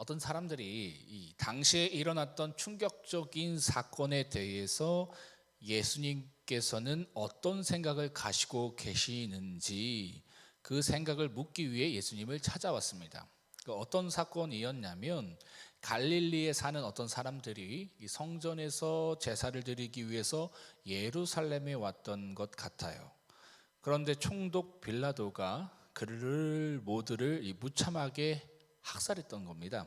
어떤 사람들이 이 당시에 일어났던 충격적인 사건에 대해서 예수님께서는 어떤 생각을 가지고 계시는지 그 생각을 묻기 위해 예수님을 찾아왔습니다. 어떤 사건이었냐면 갈릴리에 사는 어떤 사람들이 이 성전에서 제사를 드리기 위해서 예루살렘에 왔던 것 같아요. 그런데 총독 빌라도가 그를 모두를 무참하게 학살했던 겁니다.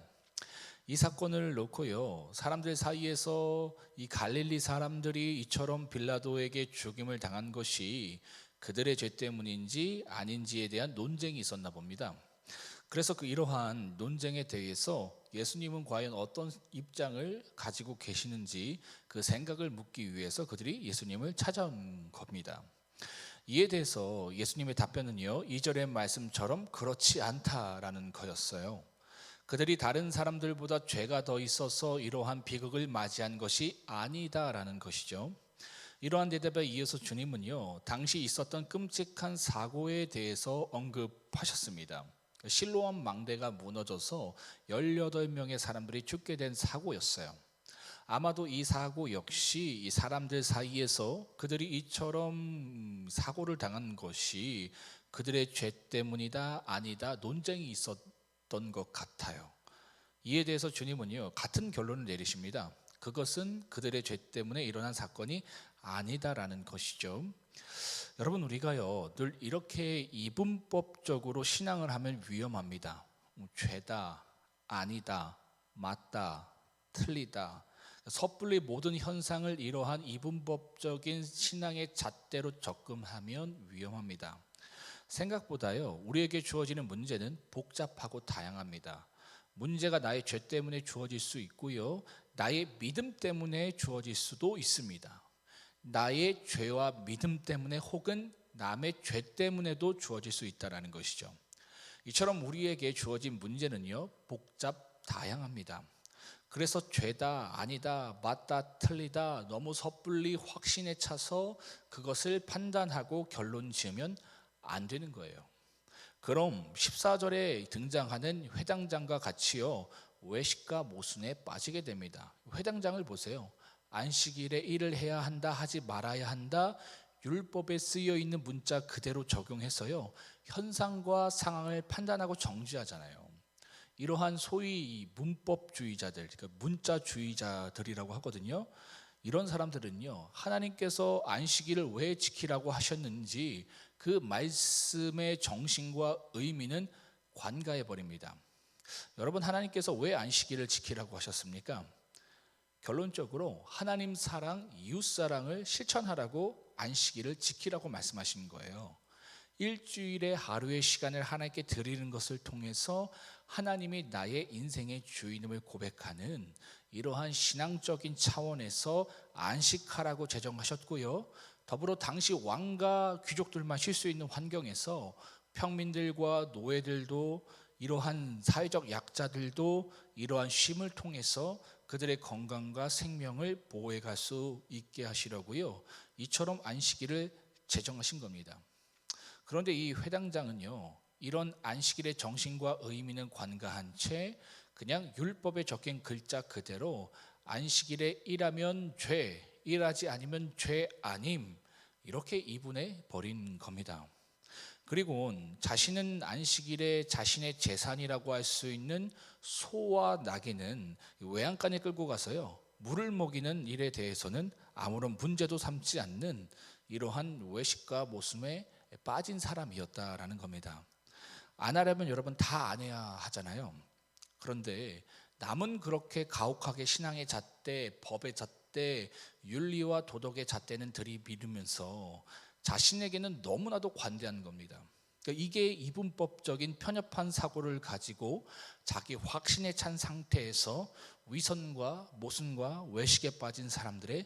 이 사건을 놓고요, 사람들 사이에서 이 갈릴리 사람들이 이처럼 빌라도에게 죽임을 당한 것이 그들의 죄 때문인지 아닌지에 대한 논쟁이 있었나 봅니다. 그래서 이러한 논쟁에 대해서 예수님은 과연 어떤 입장을 가지고 계시는지 그 생각을 묻기 위해서 그들이 예수님을 찾아온 겁니다. 이에 대해서 예수님의 답변은요, 2절의 말씀처럼 그렇지 않다라는 거였어요. 그들이 다른 사람들보다 죄가 더 있어서 이러한 비극을 맞이한 것이 아니다라는 것이죠. 이러한 대답에 이어서 주님은요, 당시 있었던 끔찍한 사고에 대해서 언급하셨습니다. 실로암 망대가 무너져서 18명의 사람들이 죽게 된 사고였어요. 아마도 이 사고 역시 이 사람들 사이에서 그들이 이처럼 사고를 당한 것이 그들의 죄 때문이다 아니다 논쟁이 있었던 것 같아요. 이에 대해서 주님은요, 같은 결론을 내리십니다. 그것은 그들의 죄 때문에 일어난 사건이 아니다라는 것이죠. 여러분, 우리가요 늘 이렇게 이분법적으로 신앙을 하면 위험합니다. 죄다, 아니다, 맞다, 틀리다, 섣불리 모든 현상을 이러한 이분법적인 신앙의 잣대로 접근하면 위험합니다. 생각보다요, 우리에게 주어지는 문제는 복잡하고 다양합니다. 문제가 나의 죄 때문에 주어질 수 있고요, 나의 믿음 때문에 주어질 수도 있습니다. 나의 죄와 믿음 때문에 혹은 남의 죄 때문에도 주어질 수 있다는 것이죠. 이처럼 우리에게 주어진 문제는요, 복잡 다양합니다. 그래서 죄다, 아니다, 맞다, 틀리다 너무 섣불리 확신에 차서 그것을 판단하고 결론 지으면 안 되는 거예요. 그럼 14절에 등장하는 회당장과 같이요, 외식과 모순에 빠지게 됩니다. 회당장을 보세요. 안식일에 일을 해야 한다, 하지 말아야 한다, 율법에 쓰여 있는 문자 그대로 적용해서요, 현상과 상황을 판단하고 정죄하잖아요. 이러한 소위 문법주의자들, 그러니까 문자주의자들이라고 하거든요. 이런 사람들은요, 하나님께서 안식일을 왜 지키라고 하셨는지 그 말씀의 정신과 의미는 관가해 버립니다. 여러분, 하나님께서 왜 안식일을 지키라고 하셨습니까? 결론적으로 하나님 사랑, 이웃 사랑을 실천하라고 안식일을 지키라고 말씀하신 거예요. 일주일에 하루의 시간을 하나님께 드리는 것을 통해서 하나님이 나의 인생의 주인임을 고백하는 이러한 신앙적인 차원에서 안식하라고 제정하셨고요, 더불어 당시 왕과 귀족들만 쉴 수 있는 환경에서 평민들과 노예들도, 이러한 사회적 약자들도 이러한 쉼을 통해서 그들의 건강과 생명을 보호해 갈 수 있게 하시려고요, 이처럼 안식일을 제정하신 겁니다. 그런데 이 회당장은요, 이런 안식일의 정신과 의미는 관가한 채 그냥 율법에 적힌 글자 그대로 안식일에 일하면 죄, 일하지 않으면 죄 아님, 이렇게 이분해 버린 겁니다. 그리고 자신은 안식일에 자신의 재산이라고 할 수 있는 소와 나귀는 외양간에 끌고 가서요, 물을 먹이는 일에 대해서는 아무런 문제도 삼지 않는 이러한 외식과 모순에 빠진 사람이었다라는 겁니다. 안 하려면 여러분 다 안 해야 하잖아요. 그런데 남은 그렇게 가혹하게 신앙의 잣대, 법의 잣대, 윤리와 도덕의 잣대는 들이밀으면서 자신에게는 너무나도 관대한 겁니다. 그러니까 이게 이분법적인 편협한 사고를 가지고 자기 확신에 찬 상태에서 위선과 모순과 외식에 빠진 사람들의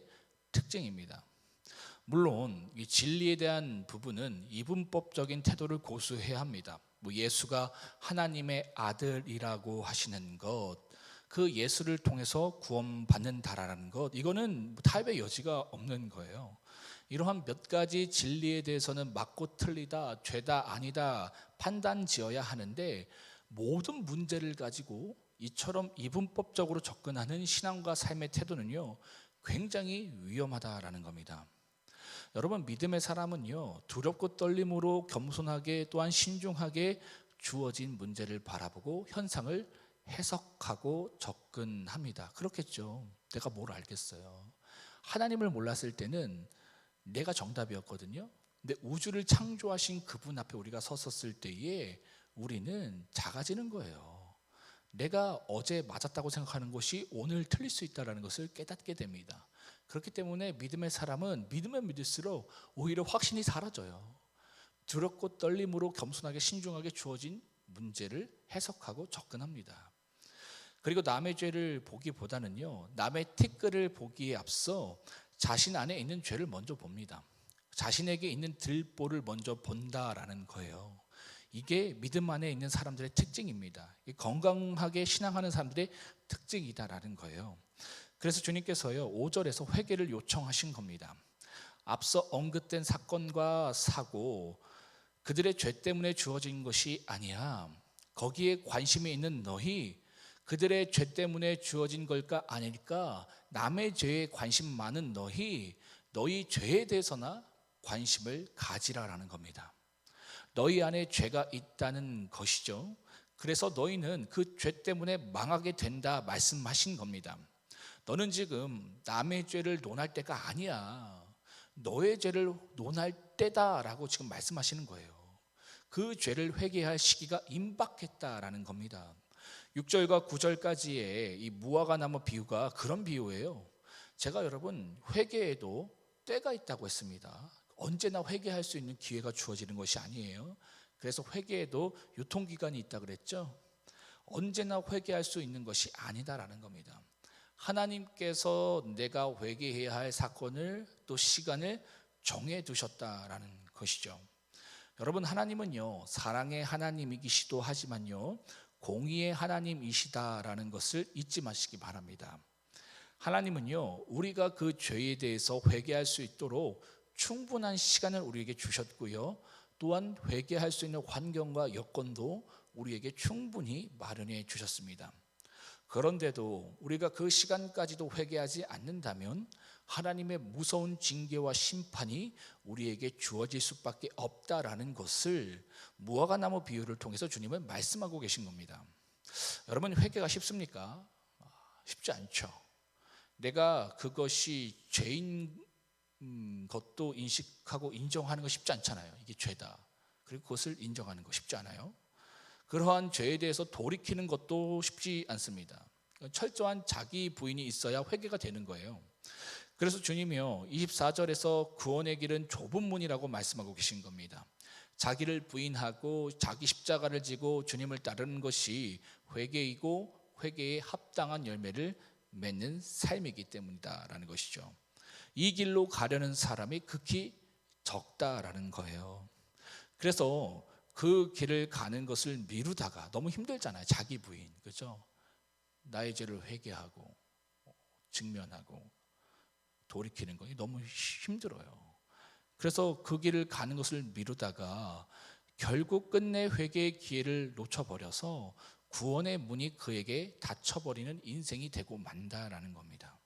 특징입니다. 물론 이 진리에 대한 부분은 이분법적인 태도를 고수해야 합니다. 예수가 하나님의 아들이라고 하시는 것, 그 예수를 통해서 구원받는다라는 것, 이거는 타협의 여지가 없는 거예요. 이러한 몇 가지 진리에 대해서는 맞고 틀리다, 죄다, 아니다 판단 지어야 하는데, 모든 문제를 가지고 이처럼 이분법적으로 접근하는 신앙과 삶의 태도는요, 굉장히 위험하다라는 겁니다. 여러분, 믿음의 사람은요, 두렵고 떨림으로 겸손하게 또한 신중하게 주어진 문제를 바라보고 현상을 해석하고 접근합니다. 그렇겠죠. 내가 뭘 알겠어요. 하나님을 몰랐을 때는 내가 정답이었거든요. 근데 우주를 창조하신 그분 앞에 우리가 섰었을 때에 우리는 작아지는 거예요. 내가 어제 맞았다고 생각하는 것이 오늘 틀릴 수 있다는 것을 깨닫게 됩니다. 그렇기 때문에 믿음의 사람은 믿으면 믿을수록 오히려 확신이 사라져요. 두렵고 떨림으로 겸손하게 신중하게 주어진 문제를 해석하고 접근합니다. 그리고 남의 죄를 보기보다는요, 남의 티끌을 보기에 앞서 자신 안에 있는 죄를 먼저 봅니다. 자신에게 있는 들보를 먼저 본다라는 거예요. 이게 믿음 안에 있는 사람들의 특징입니다. 건강하게 신앙하는 사람들의 특징이다라는 거예요. 그래서 주님께서요, 5절에서 회개를 요청하신 겁니다. 앞서 언급된 사건과 사고, 그들의 죄 때문에 주어진 것이 아니야. 거기에 관심이 있는 너희, 그들의 죄 때문에 주어진 걸까 아닐까? 남의 죄에 관심 많은 너희 죄에 대해서나 관심을 가지라라는 겁니다. 너희 안에 죄가 있다는 것이죠. 그래서 너희는 그 죄 때문에 망하게 된다 말씀하신 겁니다. 너는 지금 남의 죄를 논할 때가 아니야. 너의 죄를 논할 때다라고 지금 말씀하시는 거예요. 그 죄를 회개할 시기가 임박했다라는 겁니다. 6절과 9절까지의 이 무화과 나무 비유가 그런 비유예요. 제가 여러분 회개에도 때가 있다고 했습니다. 언제나 회개할 수 있는 기회가 주어지는 것이 아니에요. 그래서 회개에도 유통기간이 있다 그랬죠. 언제나 회개할 수 있는 것이 아니다라는 겁니다. 하나님께서 내가 회개해야 할 사건을 또 시간을 정해 두셨다라는 것이죠. 여러분, 하나님은요, 사랑의 하나님이시기도 하지만요, 공의의 하나님이시다라는 것을 잊지 마시기 바랍니다. 하나님은요, 우리가 그 죄에 대해서 회개할 수 있도록 충분한 시간을 우리에게 주셨고요, 또한 회개할 수 있는 환경과 여건도 우리에게 충분히 마련해 주셨습니다. 그런데도 우리가 그 시간까지도 회개하지 않는다면 하나님의 무서운 징계와 심판이 우리에게 주어질 수밖에 없다라는 것을 무화과 나무 비유를 통해서 주님은 말씀하고 계신 겁니다. 여러분, 회개가 쉽습니까? 쉽지 않죠. 내가 그것이 죄인 것도 인식하고 인정하는 거 쉽지 않잖아요. 이게 죄다. 그리고 그것을 인정하는 거 쉽지 않아요. 그러한 죄에 대해서 돌이키는 것도 쉽지 않습니다. 철저한 자기 부인이 있어야 회개가 되는 거예요. 그래서 주님이요, 24절에서 구원의 길은 좁은 문이라고 말씀하고 계신 겁니다. 자기를 부인하고 자기 십자가를 지고 주님을 따르는 것이 회개이고 회개에 합당한 열매를 맺는 삶이기 때문이다라는 것이죠. 이 길로 가려는 사람이 극히 적다라는 거예요. 그래서 그 길을 가는 것을 미루다가 너무 힘들잖아요. 자기 부인, 그렇죠? 나의 죄를 회개하고 직면하고 돌이키는 것이 너무 힘들어요. 그래서 그 길을 가는 것을 미루다가 결국 끝내 회개의 기회를 놓쳐버려서 구원의 문이 그에게 닫혀버리는 인생이 되고 만다라는 겁니다.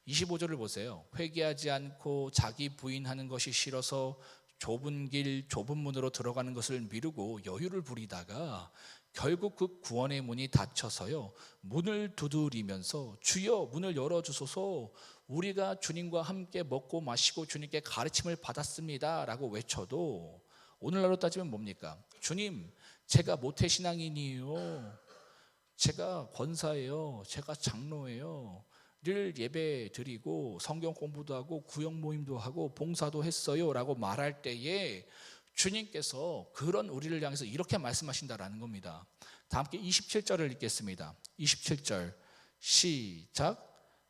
25절을 보세요. 회개하지 않고 자기 부인하는 것이 싫어서 좁은 길, 좁은 문으로 들어가는 것을 미루고 여유를 부리다가 결국 그 구원의 문이 닫혀서요, 문을 두드리면서 주여 문을 열어주소서, 우리가 주님과 함께 먹고 마시고 주님께 가르침을 받았습니다 라고 외쳐도 오늘날로 따지면 뭡니까? 주님, 제가 모태신앙인이에요, 제가 권사예요, 제가 장로예요, 늘 예배 드리고 성경 공부도 하고 구역 모임도 하고 봉사도 했어요 라고 말할 때에 주님께서 그런 우리를 향해서 이렇게 말씀하신다라는 겁니다. 다 함께 27절을 읽겠습니다. 27절 시작.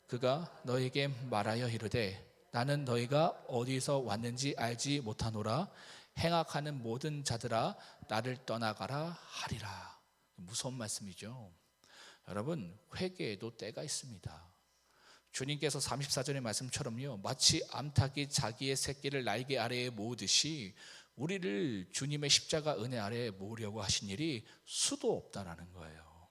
그가 너에게 말하여 이르되 나는 너희가 어디서 왔는지 알지 못하노라. 행악하는 모든 자들아 나를 떠나가라 하리라. 무서운 말씀이죠. 여러분, 회개에도 때가 있습니다. 주님께서 34절의 말씀처럼요, 마치 암탉이 자기의 새끼를 날개 아래에 모으듯이 우리를 주님의 십자가 은혜 아래에 모으려고 하신 일이 수도 없다라는 거예요.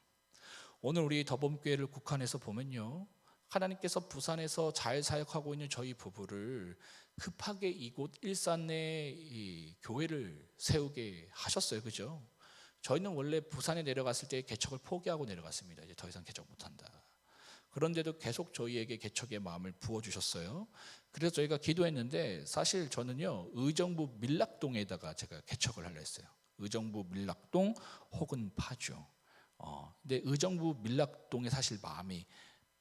오늘 우리 더봄교회를 국한해서 보면요, 하나님께서 부산에서 잘 사역하고 있는 저희 부부를 급하게 이곳 일산에 이 교회를 세우게 하셨어요. 그죠? 저희는 원래 부산에 내려갔을 때 개척을 포기하고 내려갔습니다. 이제 더 이상 개척 못한다. 그런데도 계속 저희에게 개척의 마음을 부어주셨어요. 그래서 저희가 기도했는데, 사실 저는요, 의정부 밀락동에다가 제가 개척을 하려 했어요. 의정부 밀락동 혹은 파주. 근데 의정부 밀락동에 사실 마음이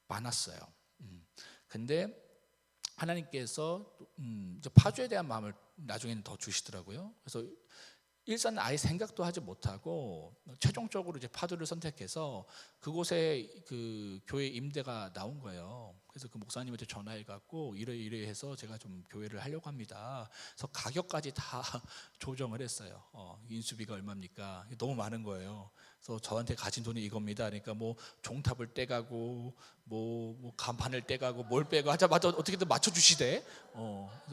많았어요. 근데 하나님께서 파주에 대한 마음을 나중에는 더 주시더라고요. 그래서 일산 아예 생각도 하지 못하고 최종적으로 이제 파주를 선택해서 그곳에 그 교회 임대가 나온 거예요. 그래서 그 목사님한테 전화해 갖고 이래 해서 제가 좀 교회를 하려고 합니다. 그래서 가격까지 다 조정을 했어요. 인수비가 얼마입니까? 너무 많은 거예요. 그래서 저한테 가진 돈이 이겁니다. 그러니까 뭐 종탑을 떼가고 뭐 간판을 떼가고 뭘 빼고 하자마자 어떻게든 맞춰주시대.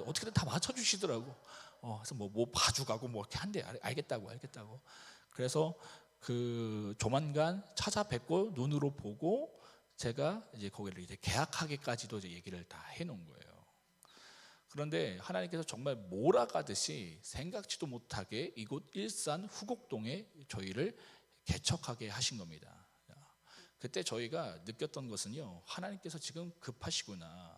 어떻게든 다 맞춰주시더라고. 그래서 뭐 봐주가고 뭐 이렇게 한대. 알겠다고. 그래서 그 조만간 찾아뵙고 눈으로 보고 제가 이제 거기를 이제 계약하기까지도 이제 얘기를 다 해놓은 거예요. 그런데 하나님께서 정말 몰아가듯이 생각지도 못하게 이곳 일산 후곡동에 저희를 개척하게 하신 겁니다. 그때 저희가 느꼈던 것은요, 하나님께서 지금 급하시구나.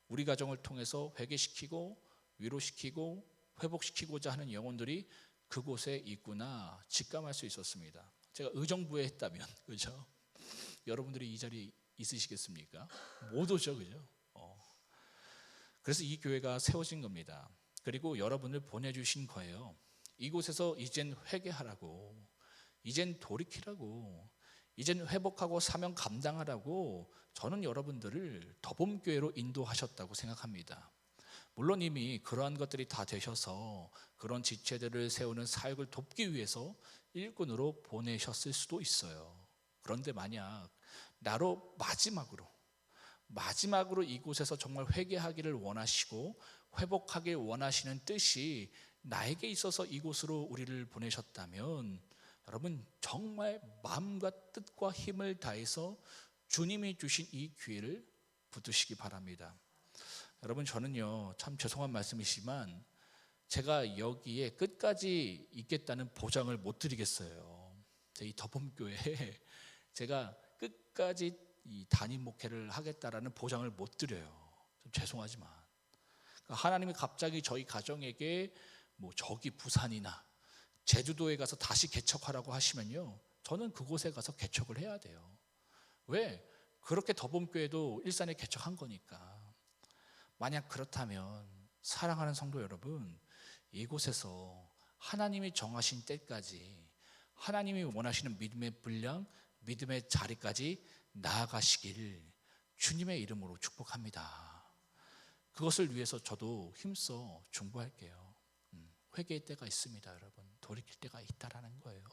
우리 가정을 통해서 회개시키고 위로시키고 회복시키고자 하는 영혼들이 그곳에 있구나 직감할 수 있었습니다. 제가 의정부에 했다면, 그죠? 여러분들이 이 자리에 있으시겠습니까? 못 오죠, 그죠? 그래서 이 교회가 세워진 겁니다. 그리고 여러분을 보내주신 거예요. 이곳에서 이젠 회개하라고, 이젠 돌이키라고, 이젠 회복하고 사명 감당하라고 저는 여러분들을 더봄교회로 인도하셨다고 생각합니다. 물론 이미 그러한 것들이 다 되셔서 그런 지체들을 세우는 사역을 돕기 위해서 일꾼으로 보내셨을 수도 있어요. 그런데 만약 나로 마지막으로 이곳에서 정말 회개하기를 원하시고 회복하길 원하시는 뜻이 나에게 있어서 이곳으로 우리를 보내셨다면, 여러분 정말 마음과 뜻과 힘을 다해서 주님이 주신 이 기회를 붙드시기 바랍니다. 여러분, 저는요, 참 죄송한 말씀이지만 제가 여기에 끝까지 있겠다는 보장을 못 드리겠어요. 이 더봄교회에 제가 끝까지 이 담임 목회를 하겠다라는 보장을 못 드려요. 좀 죄송하지만 하나님이 갑자기 저희 가정에게 뭐 저기 부산이나 제주도에 가서 다시 개척하라고 하시면요, 저는 그곳에 가서 개척을 해야 돼요. 왜? 그렇게 더봄교회도 일산에 개척한 거니까. 만약 그렇다면 사랑하는 성도 여러분, 이곳에서 하나님이 정하신 때까지 하나님이 원하시는 믿음의 분량, 믿음의 자리까지 나아가시길 주님의 이름으로 축복합니다. 그것을 위해서 저도 힘써 중보할게요. 회개의 때가 있습니다, 여러분. 돌이킬 때가 있다라는 거예요.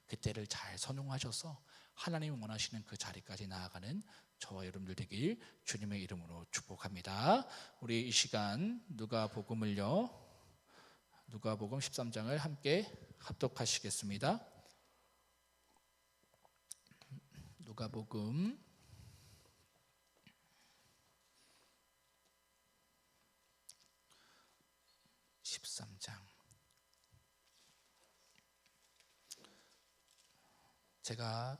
그때를 잘 선용하셔서 하나님이 원하시는 그 자리까지 나아가는 저와 여러분들 되길 주님의 이름으로 축복합니다. 우리 이 시간 누가복음 13장을 함께 합독하시겠습니다. 누가복음 13장. 제가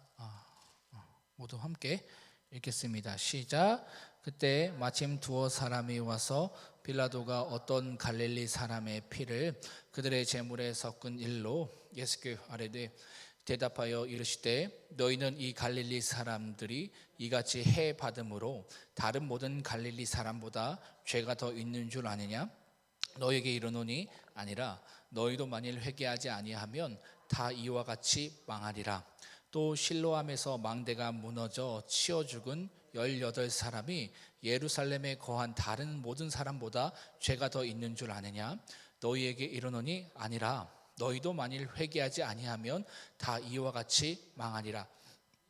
모두 함께 읽겠습니다. 시작. 그때 마침 두어 사람이 와서 빌라도가 어떤 갈릴리 사람의 피를 그들의 제물에 섞은 일로 예수께 아뢰되 대답하여 이르시되, 너희는 이 갈릴리 사람들이 이같이 해 받음으로 다른 모든 갈릴리 사람보다 죄가 더 있는 줄 아느냐? 너희에게 이르노니 아니라 너희도 만일 회개하지 아니하면 다 이와 같이 망하리라. 또 실로암에서 망대가 무너져 치어 죽은 18사람이 예루살렘에 거한 다른 모든 사람보다 죄가 더 있는 줄 아느냐? 너희에게 이르노니 아니라 너희도 만일 회개하지 아니하면 다 이와 같이 망하리라.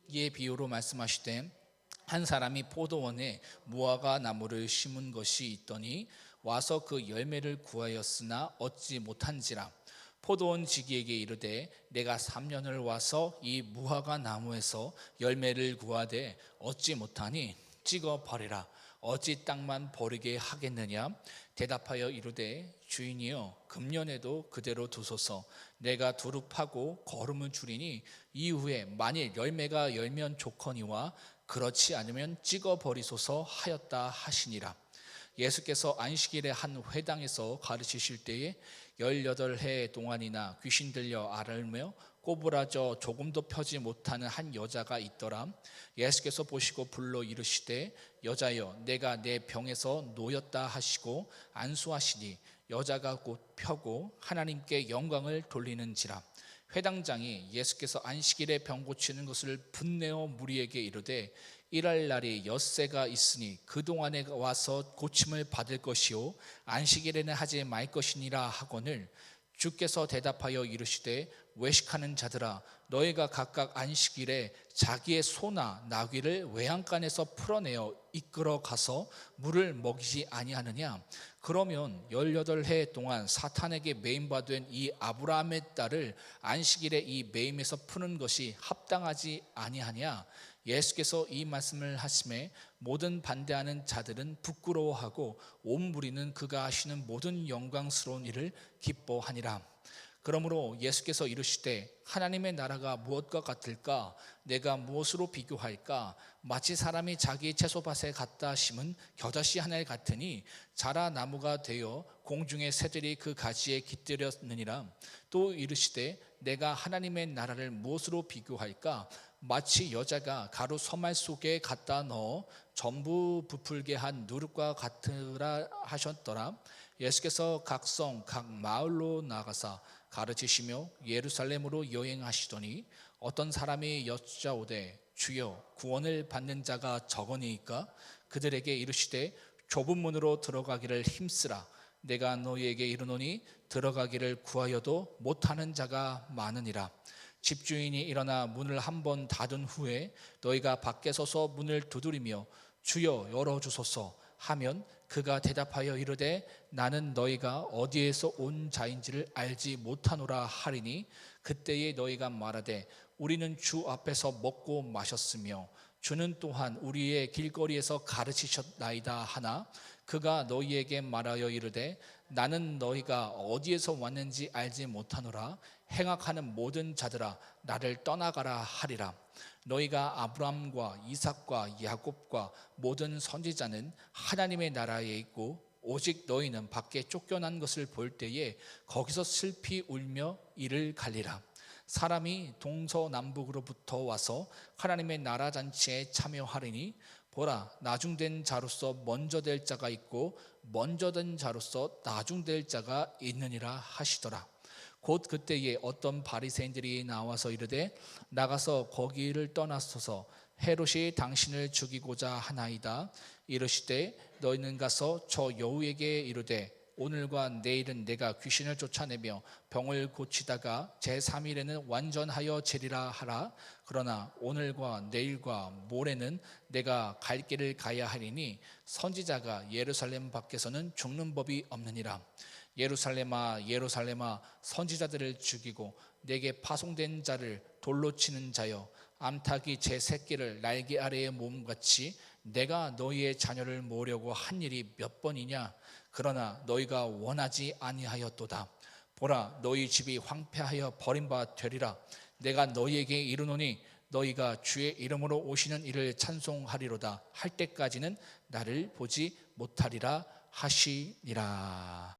이에 비유로 말씀하시되, 한 사람이 포도원에 무화과 나무를 심은 것이 있더니 와서 그 열매를 구하였으나 얻지 못한지라. 포도원 지기에게 이르되 내가 3년을 와서 이 무화과 나무에서 열매를 구하되 얻지 못하니 찍어 버리라. 어찌 땅만 버리게 하겠느냐? 대답하여 이르되 주인이여 금년에도 그대로 두소서. 내가 두루 파고 거름을 줄이니 이후에 만일 열매가 열면 좋거니와 그렇지 않으면 찍어 버리소서 하였다 하시니라. 예수께서 안식일에 한 회당에서 가르치실 때에 18해 동안이나 귀신 들려 앓으며 꼬부라져 조금도 펴지 못하는 한 여자가 있더라. 예수께서 보시고 불러 이르시되 여자여 내가 내 병에서 놓였다 하시고 안수하시니 여자가 곧 펴고 하나님께 영광을 돌리는지라. 회당장이 예수께서 안식일에 병 고치는 것을 분내어 무리에게 이르되 일할 날이 엿새가 있으니 그동안에 와서 고침을 받을 것이요 안식일에는 하지 말 것이니라 하거늘 주께서 대답하여 이르시되 외식하는 자들아 너희가 각각 안식일에 자기의 소나 나귀를 외양간에서 풀어내어 이끌어 가서 물을 먹이지 아니하느냐. 그러면 18해 동안 사탄에게 매임받은 이 아브라함의 딸을 안식일에 이 매임에서 푸는 것이 합당하지 아니하냐. 예수께서 이 말씀을 하심에 모든 반대하는 자들은 부끄러워하고 온 무리는 그가 하시는 모든 영광스러운 일을 기뻐하니라. 그러므로 예수께서 이르시되 하나님의 나라가 무엇과 같을까? 내가 무엇으로 비교할까? 마치 사람이 자기 채소밭에 갖다 심은 겨자씨 하나를 같으니 자라 나무가 되어 공중의 새들이 그 가지에 깃들였느니라. 또 이르시되 내가 하나님의 나라를 무엇으로 비교할까? 마치 여자가 가루 서말 속에 갖다 넣어 전부 부풀게 한 누룩과 같으라 하셨더라. 예수께서 각 성 각 마을로 나가사 가르치시며 예루살렘으로 여행하시더니 어떤 사람이 여짜오되 주여 구원을 받는 자가 적으니까? 그들에게 이르시되 좁은 문으로 들어가기를 힘쓰라. 내가 너희에게 이르노니 들어가기를 구하여도 못하는 자가 많으니라. 집주인이 일어나 문을 한번 닫은 후에 너희가 밖에 서서 문을 두드리며 주여 열어주소서 하면 그가 대답하여 이르되 나는 너희가 어디에서 온 자인지를 알지 못하노라 하리니 그때에 너희가 말하되 우리는 주 앞에서 먹고 마셨으며 주는 또한 우리의 길거리에서 가르치셨나이다 하나 그가 너희에게 말하여 이르되 나는 너희가 어디에서 왔는지 알지 못하노라. 행악하는 모든 자들아 나를 떠나가라 하리라. 너희가 아브라함과 이삭과 야곱과 모든 선지자는 하나님의 나라에 있고 오직 너희는 밖에 쫓겨난 것을 볼 때에 거기서 슬피 울며 이를 갈리라. 사람이 동서남북으로부터 와서 하나님의 나라 잔치에 참여하리니 보라 나중된 자로서 먼저 될 자가 있고 먼저 된 자로서 나중될 자가 있느니라 하시더라. 곧 그때에 어떤 바리새인들이 나와서 이르되 나가서 거기를 떠나소서 헤롯이 당신을 죽이고자 하나이다. 이르시되 너희는 가서 저 여우에게 이르되 오늘과 내일은 내가 귀신을 쫓아내며 병을 고치다가 제3일에는 완전하여 제리라 하라. 그러나 오늘과 내일과 모레는 내가 갈 길을 가야 하리니 선지자가 예루살렘 밖에서는 죽는 법이 없느니라. 예루살렘아 예루살렘아 선지자들을 죽이고 내게 파송된 자를 돌로 치는 자여 암탉이 제 새끼를 날개 아래에 모음같이 내가 너희의 자녀를 모으려고 한 일이 몇 번이냐. 그러나 너희가 원하지 아니하였도다. 보라 너희 집이 황폐하여 버림바 되리라. 내가 너희에게 이르노니 너희가 주의 이름으로 오시는 이를 찬송하리로다 할 때까지는 나를 보지 못하리라 하시니라.